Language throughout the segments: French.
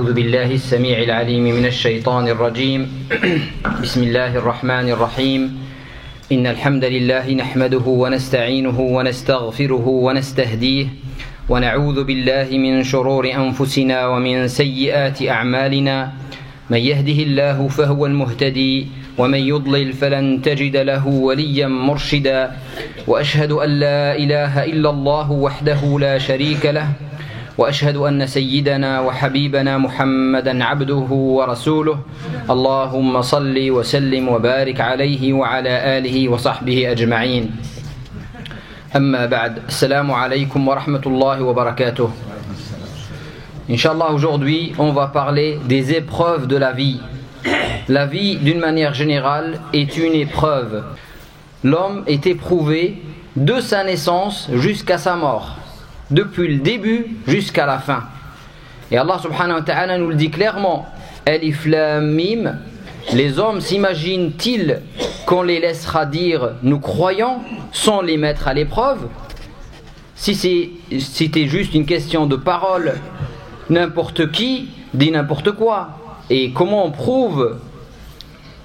أعوذ بالله السميع العليم من الشيطان الرجيم بسم الله الرحمن الرحيم إن الحمد لله نحمده ونستعينه ونستغفره ونستهديه ونعوذ بالله من شرور أنفسنا ومن سيئات أعمالنا من يهده الله فهو المهتدي ومن يضلل فلن تجد له وليا مرشدا وأشهد أن لا إله إلا الله وحده لا شريك له وأشهد أن سيدنا وحبيبنا محمدا عبده ورسوله اللهم صل وسلم وبارك عليه وعلى آله وصحبه أجمعين أما بعد السلام عليكم ورحمة الله وبركاته. Inch'Allah, aujourd'hui on va parler des épreuves de la vie. La vie d'une manière générale est une épreuve. L'homme est éprouvé de sa naissance jusqu'à sa mort, depuis le début jusqu'à la fin. Et Allah subhanahu wa ta'ala nous le dit clairement, Alif Lam Mim, les hommes s'imaginent-ils qu'on les laissera dire nous croyons sans les mettre à l'épreuve? Si c'était juste une question de parole, n'importe qui dit n'importe quoi. Et comment on prouve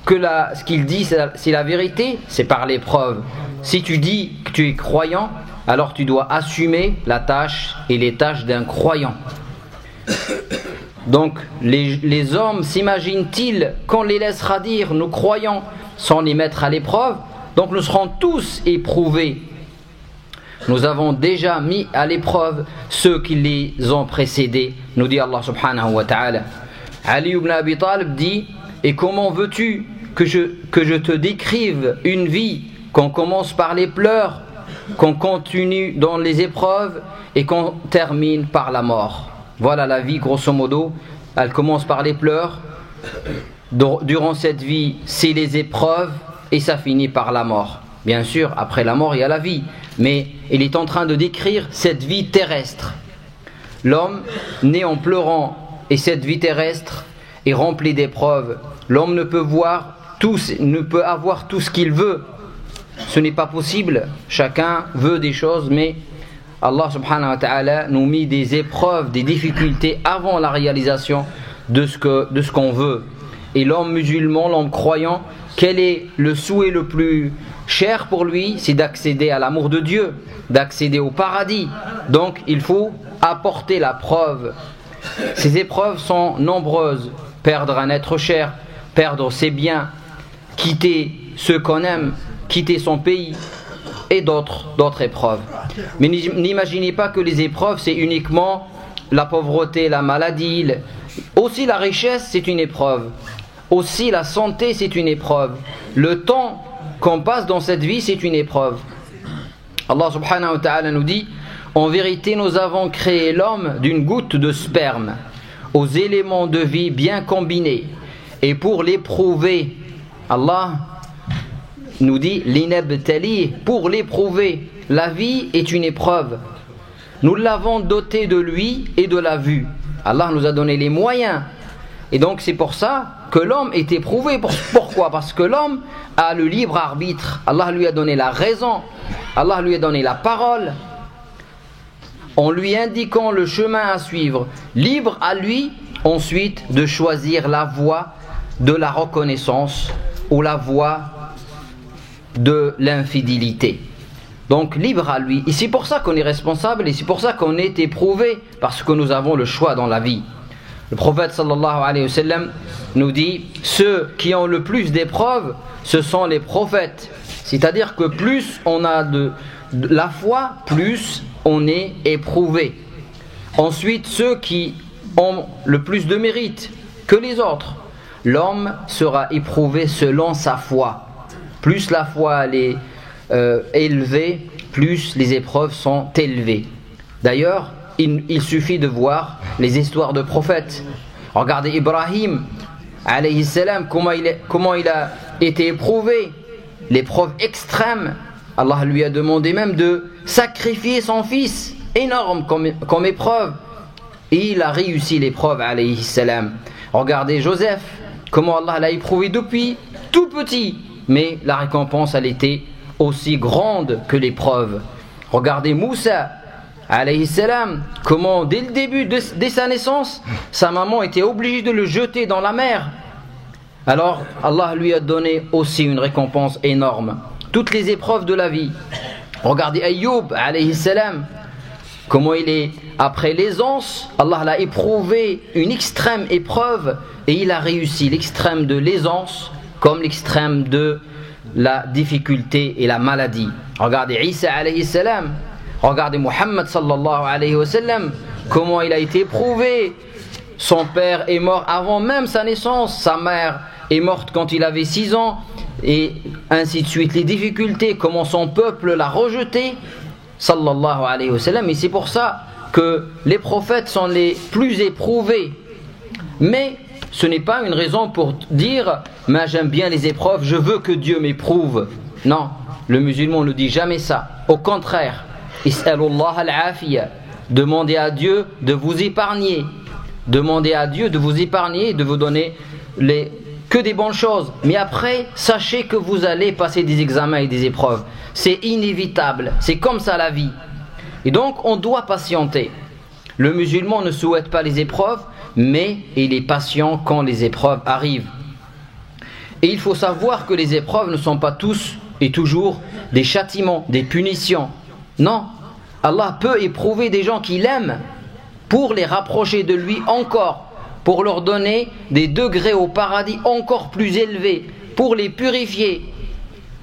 que ce qu'il dit c'est la vérité? C'est par l'épreuve. Si tu dis que tu es croyant, alors tu dois assumer la tâche et les tâches d'un croyant. Donc les hommes s'imaginent-ils qu'on les laissera dire nous croyons sans les mettre à l'épreuve? Donc nous serons tous éprouvés. Nous avons déjà mis à l'épreuve ceux qui les ont précédés, nous dit Allah subhanahu wa ta'ala. Ali ibn Abi Talib dit: et comment veux-tu que je te décrive une vie qu'on commence par les pleurs, qu'on continue dans les épreuves et qu'on termine par la mort? Voilà la vie grosso modo. Elle commence par les pleurs, durant cette vie c'est les épreuves et ça finit par la mort. Bien sûr, après la mort il y a la vie, mais il est en train de décrire cette vie terrestre. L'homme né en pleurant, et cette vie terrestre est remplie d'épreuves. L'homme ne peut avoir tout ce qu'il veut. Ce n'est pas possible. Chacun veut des choses, mais Allah subhanahu wa ta'ala nous met des épreuves, des difficultés avant la réalisation de ce qu'on veut. Et l'homme musulman, l'homme croyant, quel est le souhait le plus cher pour lui? C'est d'accéder à l'amour de Dieu, d'accéder au paradis. Donc il faut apporter la preuve. Ces épreuves sont nombreuses. Perdre un être cher, perdre ses biens, quitter ceux qu'on aime, quitter son pays et d'autres épreuves. Mais n'imaginez pas que les épreuves c'est uniquement la pauvreté, la maladie. Aussi la richesse c'est une épreuve. Aussi la santé c'est une épreuve. Le temps qu'on passe dans cette vie c'est une épreuve. Allah subhanahu wa ta'ala nous dit: en vérité nous avons créé l'homme d'une goutte de sperme aux éléments de vie bien combinés, et pour l'éprouver, Allah nous dit l'inabtali, pour l'éprouver. La vie est une épreuve. Nous l'avons doté de lui et de la vue. Allah nous a donné les moyens, et donc c'est pour ça que l'homme est éprouvé. Pourquoi? Parce que l'homme a le libre arbitre. Allah lui a donné la raison, Allah lui a donné la parole, en lui indiquant le chemin à suivre. Libre à lui ensuite de choisir la voie de la reconnaissance ou la voie de l'infidélité. Donc libre à lui. Et c'est pour ça qu'on est responsable, et c'est pour ça qu'on est éprouvé, parce que nous avons le choix dans la vie. Le prophète sallallahu alayhi wa sallam nous dit: ceux qui ont le plus d'épreuves, ce sont les prophètes. C'est-à-dire que plus on a de la foi, plus on est éprouvé. Ensuite, ceux qui ont le plus de mérite que les autres, l'homme sera éprouvé selon sa foi. Plus la foi elle est élevée, plus les épreuves sont élevées. D'ailleurs, il suffit de voir les histoires de prophètes. Regardez Ibrahim alayhi salam, comment il a été éprouvé. L'épreuve extrême. Allah lui a demandé même de sacrifier son fils, énorme comme épreuve, et il a réussi l'épreuve alayhi salam. Regardez Joseph, comment Allah l'a éprouvé depuis tout petit, mais la récompense elle était aussi grande que l'épreuve. Regardez Moussa, alayhi salam, comment dès le début, dès sa naissance, sa maman était obligée de le jeter dans la mer. Alors Allah lui a donné aussi une récompense énorme. Toutes les épreuves de la vie. Regardez Ayyub alayhi salam, comment il est après l'aisance, Allah l'a éprouvé une extrême épreuve et il a réussi l'extrême de l'aisance comme l'extrême de la difficulté et la maladie. Regardez Isa alayhi salam, regardez Muhammad sallallahu alayhi wa sallam, comment il a été éprouvé. Son père est mort avant même sa naissance, sa mère est morte quand il avait 6 ans, et ainsi de suite. Les difficultés, comment son peuple l'a rejeté, sallallahu alayhi wa sallam. Et c'est pour ça que les prophètes sont les plus éprouvés. Mais ce n'est pas une raison pour dire « mais j'aime bien les épreuves, je veux que Dieu m'éprouve ». Non, le musulman ne dit jamais ça. Au contraire, « Is'alullah al-afiya » demandez à Dieu de vous épargner. Demandez à Dieu de vous épargner et de vous donner que des bonnes choses. Mais après, sachez que vous allez passer des examens et des épreuves. C'est inévitable. C'est comme ça la vie. Et donc, on doit patienter. Le musulman ne souhaite pas les épreuves, mais il est patient quand les épreuves arrivent. Et il faut savoir que les épreuves ne sont pas tous et toujours des châtiments, des punitions. Non, Allah peut éprouver des gens qu'il aime pour les rapprocher de lui encore, pour leur donner des degrés au paradis encore plus élevés, pour les purifier.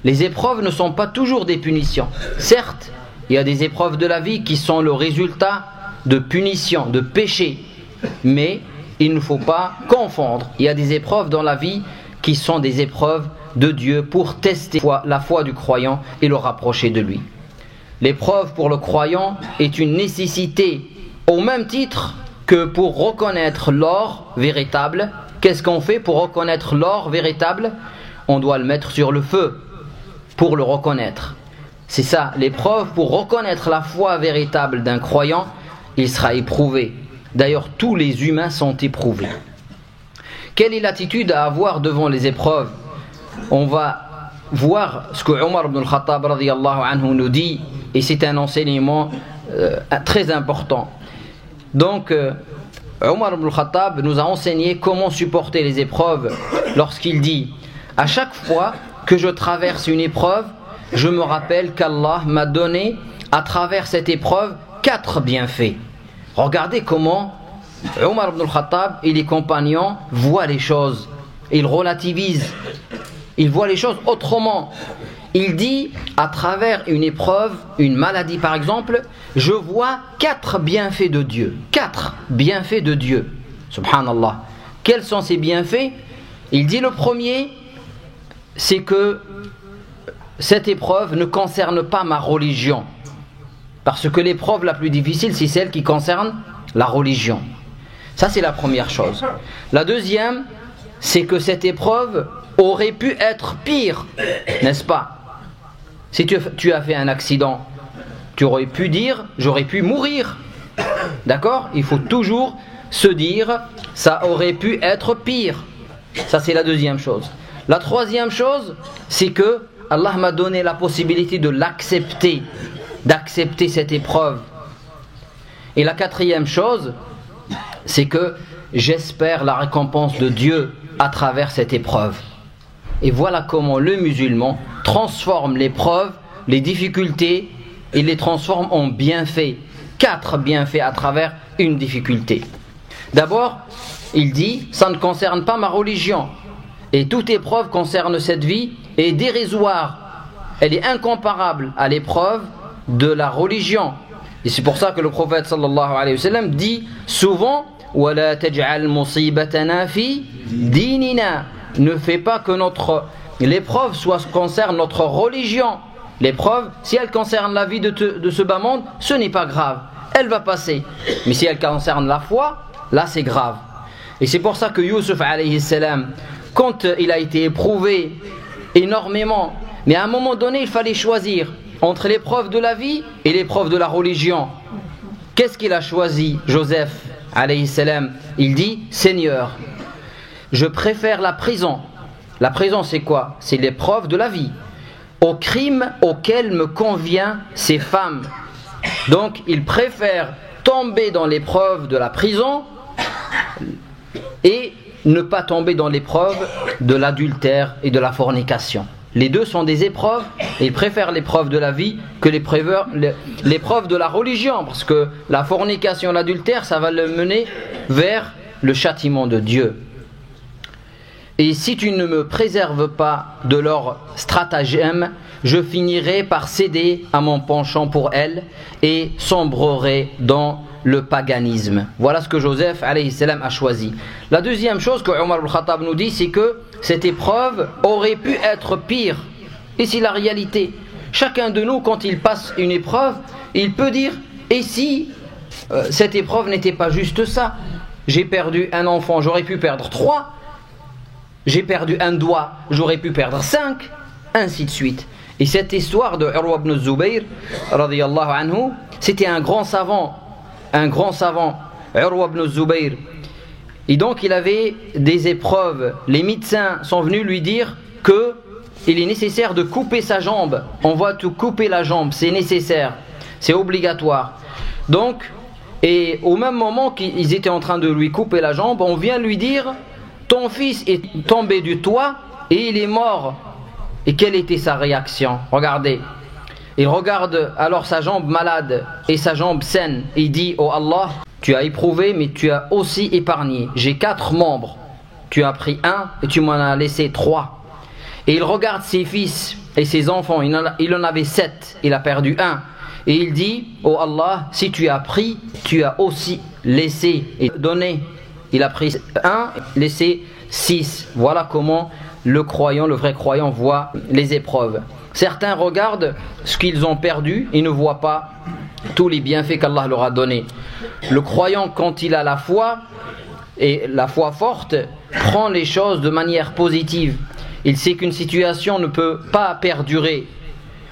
Les épreuves ne sont pas toujours des punitions. Certes, il y a des épreuves de la vie qui sont le résultat de punitions, de péchés. Mais il ne faut pas confondre. Il y a des épreuves dans la vie qui sont des épreuves de Dieu pour tester la foi du croyant et le rapprocher de lui. L'épreuve pour le croyant est une nécessité au même titre que pour reconnaître l'or véritable. Qu'est-ce qu'on fait pour reconnaître l'or véritable? On doit le mettre sur le feu pour le reconnaître. C'est ça, l'épreuve pour reconnaître la foi véritable d'un croyant, il sera éprouvé. D'ailleurs, tous les humains sont éprouvés. Quelle est l'attitude à avoir devant les épreuves? On va voir ce que Omar ibn al-Khattab radiyallahu anhu nous dit, et c'est un enseignement très important. Donc, Omar ibn al-Khattab nous a enseigné comment supporter les épreuves lorsqu'il dit: à chaque fois que je traverse une épreuve, je me rappelle qu'Allah m'a donné à travers cette épreuve 4 bienfaits. Regardez comment Omar ibn al-Khattab et les compagnons voient les choses. Ils relativisent. Ils voient les choses autrement. Il dit, à travers une épreuve, une maladie par exemple, je vois 4 bienfaits de Dieu. 4 bienfaits de Dieu. Subhanallah. Quels sont ces bienfaits? Il dit le premier, c'est que cette épreuve ne concerne pas ma religion. Parce que l'épreuve la plus difficile, c'est celle qui concerne la religion. Ça, c'est la première chose. La deuxième, c'est que cette épreuve aurait pu être pire, n'est-ce pas? Si tu as fait un accident, tu aurais pu dire, j'aurais pu mourir. D'accord? Il faut toujours se dire, ça aurait pu être pire. Ça, c'est la deuxième chose. La troisième chose, c'est que Allah m'a donné la possibilité de l'accepter, d'accepter cette épreuve. Et la quatrième chose, c'est que j'espère la récompense de Dieu à travers cette épreuve. Et voilà comment le musulman transforme l'épreuve, les difficultés, et les transforme en bienfaits. 4 bienfaits à travers une difficulté. D'abord, il dit, ça ne concerne pas ma religion. Et toute épreuve concerne cette vie est dérisoire. Elle est incomparable à l'épreuve de la religion. Et c'est pour ça que le prophète sallallahu alayhi wa sallam dit souvent: وَلَا تَجْعَلْ مُصِيبَتَنَا فِي دِينِنَا. Ne fais pas que l'épreuve concerne notre religion. L'épreuve, si elle concerne la vie de ce bas monde, ce n'est pas grave. Elle va passer. Mais si elle concerne la foi, là c'est grave. Et c'est pour ça que Yusuf alayhi salam, quand il a été éprouvé énormément, mais à un moment donné il fallait choisir entre l'épreuve de la vie et l'épreuve de la religion. Qu'est-ce qu'il a choisi, Joseph alayhi salam? Il dit: Seigneur, je préfère la prison. La prison, c'est quoi? C'est l'épreuve de la vie, au crime auquel me convient ces femmes. Donc il préfère tomber dans l'épreuve de la prison et ne pas tomber dans l'épreuve de l'adultère et de la fornication. Les deux sont des épreuves et il préfère l'épreuve de la vie que l'épreuve de la religion, parce que la fornication, l'adultère, ça va le mener vers le châtiment de Dieu. Et si tu ne me préserves pas de leur stratagème, je finirai par céder à mon penchant pour elles et sombrerai dans le paganisme. Voilà ce que Joseph alayhi salam a choisi. La deuxième chose que Omar al-Khattab nous dit, c'est que cette épreuve aurait pu être pire. Et c'est la réalité. Chacun de nous, quand il passe une épreuve, il peut dire, et si cette épreuve n'était pas juste ça? J'ai perdu un enfant, j'aurais pu perdre 3. J'ai perdu un doigt, j'aurais pu perdre 5, ainsi de suite. Et cette histoire de Urwa ibn Zubayr, radiyallahu anhu, c'était un grand savant, Urwa ibn Zubayr. Et donc il avait des épreuves. Les médecins sont venus lui dire qu'il est nécessaire de couper sa jambe. On va te couper la jambe, c'est nécessaire, c'est obligatoire. Donc, et au même moment qu'ils étaient en train de lui couper la jambe, on vient lui dire: ton fils est tombé du toit et il est mort. Et quelle était sa réaction? Regardez. Il regarde alors sa jambe malade et sa jambe saine. Il dit: oh Allah, tu as éprouvé mais tu as aussi épargné. J'ai 4 membres. Tu as pris 1 et tu m'en as laissé 3. Et il regarde ses fils et ses enfants. Il en avait 7. Il a perdu 1. Et il dit: oh Allah, si tu as pris, tu as aussi laissé et donné. Il a pris 1, laissé 6. Voilà comment le croyant, le vrai croyant voit les épreuves. Certains regardent ce qu'ils ont perdu, ils ne voient pas tous les bienfaits qu'Allah leur a donnés. Le croyant, quand il a la foi, et la foi forte, prend les choses de manière positive. Il sait qu'une situation ne peut pas perdurer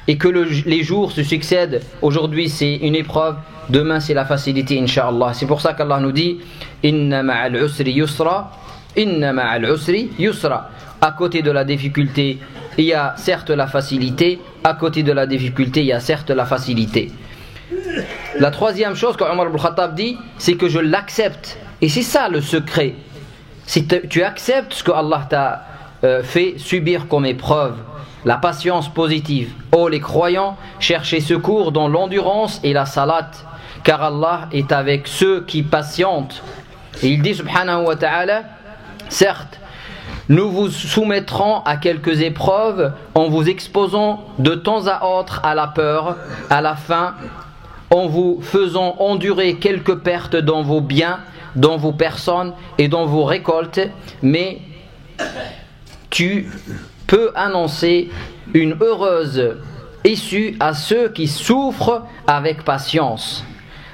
et que les jours se succèdent. Aujourd'hui c'est une épreuve, demain c'est la facilité, Inch'Allah. C'est pour ça qu'Allah nous dit: Inna ma'al usri yusra, inna ma'al usri yusra. À côté de la difficulté, il y a certes la facilité. À côté de la difficulté, il y a certes la facilité. La troisième chose que Omar ibn Khattab dit, c'est que je l'accepte. Et c'est ça le secret. Si tu acceptes ce que Allah t'a fait subir comme épreuve, la patience positive. Oh les croyants, cherchez secours dans l'endurance et la salat, car Allah est avec ceux qui patientent. Et il dit subhanahu wa ta'ala: certes, nous vous soumettrons à quelques épreuves en vous exposant de temps à autre à la peur, à la faim, en vous faisant endurer quelques pertes dans vos biens, dans vos personnes et dans vos récoltes, mais tu peux annoncer une heureuse issue à ceux qui souffrent avec patience,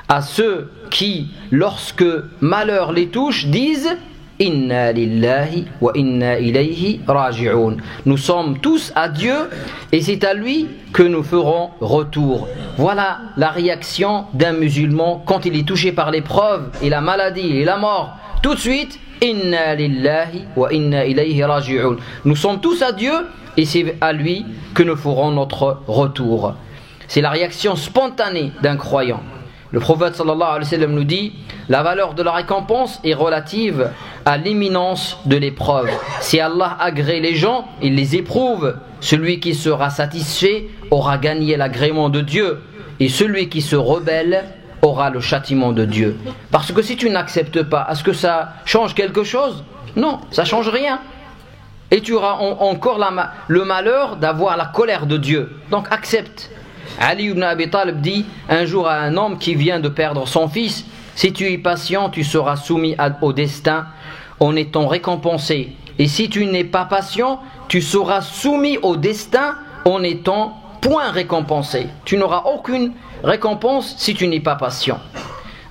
à ceux qui, lorsque malheur les touche, disent: Inna lillahi wa inna ilayhi raji'un. Nous sommes tous à Dieu et c'est à lui que nous ferons retour. Voilà la réaction d'un musulman quand il est touché par l'épreuve et la maladie et la mort. Tout de suite: Inna lillahi wa inna ilayhi raji'un. Nous sommes tous à Dieu et c'est à lui que nous ferons notre retour. C'est la réaction spontanée d'un croyant. Le prophète sallallahu alayhi wa sallam nous dit: la valeur de la récompense est relative à l'imminence de l'épreuve. Si Allah agrée les gens, il les éprouve. Celui qui sera satisfait aura gagné l'agrément de Dieu, et celui qui se rebelle aura le châtiment de Dieu. Parce que si tu n'acceptes pas, est-ce que ça change quelque chose? Non, ça ne change rien. Et tu auras encore le malheur d'avoir la colère de Dieu. Donc accepte. Ali ibn Abi Talib dit un jour à un homme qui vient de perdre son fils: si tu es patient, tu seras soumis au destin en étant récompensé. Et si tu n'es pas patient, tu seras soumis au destin en étant point récompensé. Tu n'auras aucune récompense si tu n'es pas patient.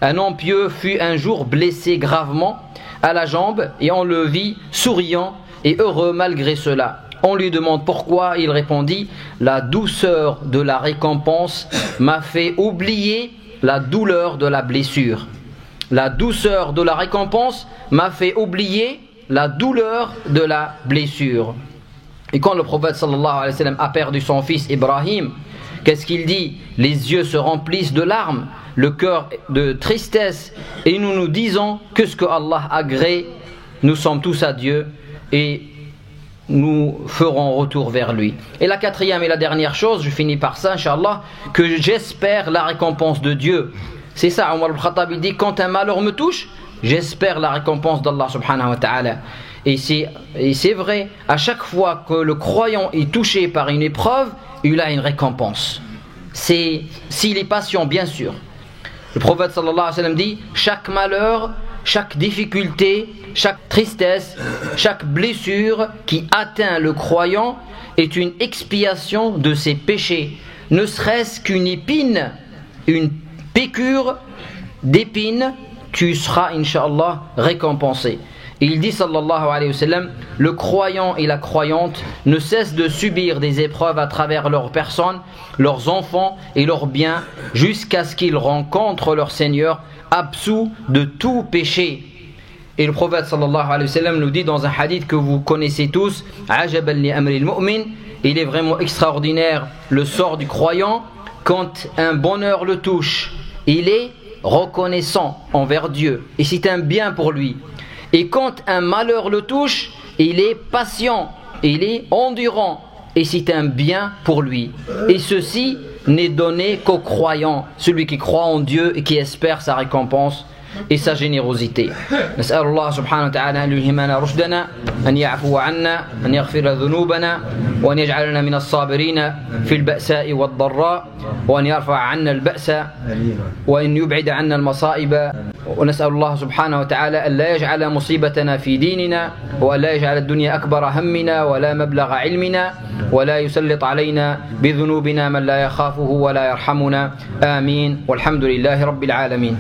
Un homme pieux fut un jour blessé gravement à la jambe et on le vit souriant et heureux malgré cela. On lui demande pourquoi, il répondit: la douceur de la récompense m'a fait oublier la douleur de la blessure. La douceur de la récompense m'a fait oublier la douleur de la blessure. Et quand le prophète sallallahu alayhi wa sallam a perdu son fils Ibrahim, qu'est-ce qu'il dit? Les yeux se remplissent de larmes, le cœur de tristesse, et nous nous disons que ce que Allah agrée, nous sommes tous à Dieu et nous ferons retour vers lui. Et la quatrième et la dernière chose, je finis par ça, Inch'Allah, que j'espère la récompense de Dieu. C'est ça, Omar al-Khattab, il dit, quand un malheur me touche, j'espère la récompense d'Allah subhanahu wa ta'ala. Et c'est vrai, à chaque fois que le croyant est touché par une épreuve, il a une récompense. S'il est patient, bien sûr. Le prophète sallallahu alayhi wa sallam dit, chaque malheur, chaque difficulté, chaque tristesse, chaque blessure qui atteint le croyant est une expiation de ses péchés. Ne serait-ce qu'une épine, une piqûre d'épine, tu seras, Inch'Allah, récompensé. Et il dit, sallallahu alayhi wa sallam, le croyant et la croyante ne cessent de subir des épreuves à travers leurs personnes, leurs enfants et leurs biens, jusqu'à ce qu'ils rencontrent leur Seigneur absous de tout péché. Et le prophète sallallahu alayhi wa sallam nous dit dans un hadith que vous connaissez tous, ajaban li amri al-mu'min, il est vraiment extraordinaire le sort du croyant. Quand un bonheur le touche, il est reconnaissant envers Dieu et c'est un bien pour lui. Et quand un malheur le touche, il est patient, il est endurant et c'est un bien pour lui. Et ceci n'est donné qu'au croyant, celui qui croit en Dieu et qui espère sa récompense et sa générosité. نسأل الله سبحانه وتعالى أن يلهمنا رشدنا، أن يعفو عنا، أن يغفر ذنوبنا، وأن يجعلنا من الصابرين في البأساء والضراء، وأن يرفع عنا البأس، وأن يبعد عنا المصائب. ونسأل الله سبحانه وتعالى أن لا يجعل مصيبتنا في ديننا، وأن لا يجعل الدنيا أكبر همنا ولا مبلغ علمنا، ولا يسلط علينا بذنوبنا من لا يخافه ولا يرحمنا. آمين والحمد لله رب العالمين.